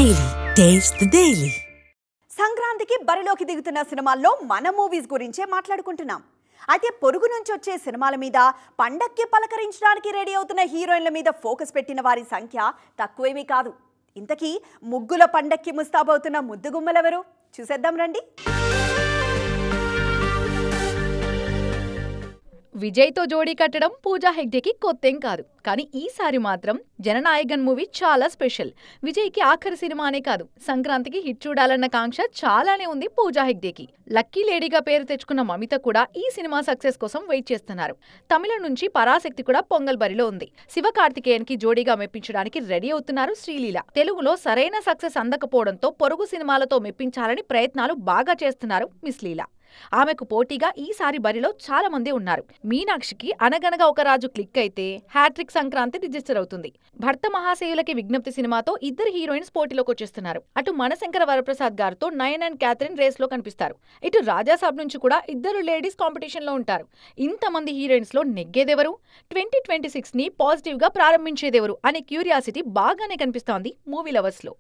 Daily taste the daily. సంక్రాంతికి బరిలోకి దిగుతున్న సినిమాల్లో మన మూవీస్ గురించే మాట్లాడుకుంటున్నాం. అయితే పొరుగు నుంచి వచ్చే సినిమాల మీద పండక్కి పలకరించడానికి రెడీ అవుతున్న హీరోయిన్ల మీద ఫోకస్ పెట్టిన వారి సంఖ్య తక్కువేమీ కాదు. ఇంతకీ ముగ్గుల పండక్కి ముస్తాబవుతున్న ముద్దుగుమ్మలెవరు చూసేద్దాం రండి. విజయ్తో జోడీ కట్టడం పూజా హెగ్డేకి కొత్తేం కాదు. కానీ ఈసారి మాత్రం జననాయకన్ మూవీ చాలా స్పెషల్. విజయ్కి ఆఖరి సినిమా అనే కాదు, సంక్రాంతికి హిట్ చూడాలన్న కాంక్ష చాలానే ఉంది పూజా హెగ్డేకి. లక్కీ లేడీగా పేరు తెచ్చుకున్న మమిత కూడా ఈ సినిమా సక్సెస్ కోసం వెయిట్ చేస్తున్నారు. తమిళ నుంచి పరాశక్తి కూడా పొంగల్ బరిలో ఉంది. శివకార్తికేయన్ కి జోడీగా మెప్పించడానికి రెడీ అవుతున్నారు శ్రీలీల. తెలుగులో సరైన సక్సెస్ అందకపోవడంతో పొరుగు సినిమాలతో మెప్పించాలని ప్రయత్నాలు బాగా చేస్తున్నారు మిస్ లీల. ఆమెకు పోటీగా ఈసారి బరిలో చాలా మంది ఉన్నారు. మీనాక్షికి అనగనగా ఒక రాజు క్లిక్ అయితే హ్యాట్రిక్ సంక్రాంతి రిజిస్టర్ అవుతుంది. భర్త మహాశయులకి విజ్ఞప్తి సినిమాతో ఇద్దరు హీరోయిన్స్ పోటీలోకి వచ్చేస్తున్నారు. అటు మనశంకర వరప్రసాద్ గారితో నయన్ అండ్ క్యాథరిన్ రేస్ లో కనిపిస్తారు. ఇటు రాజాసాబ్ నుంచి కూడా ఇద్దరు లేడీస్ కాంపిటీషన్ లో ఉంటారు. ఇంతమంది హీరోయిన్స్ లో నెగ్గేదెవరు, 2026 ని పాజిటివ్ గా ప్రారంభించేదెవరు అనే క్యూరియాసిటీ బాగానే కనిపిస్తోంది మూవీ లవర్స్ లో.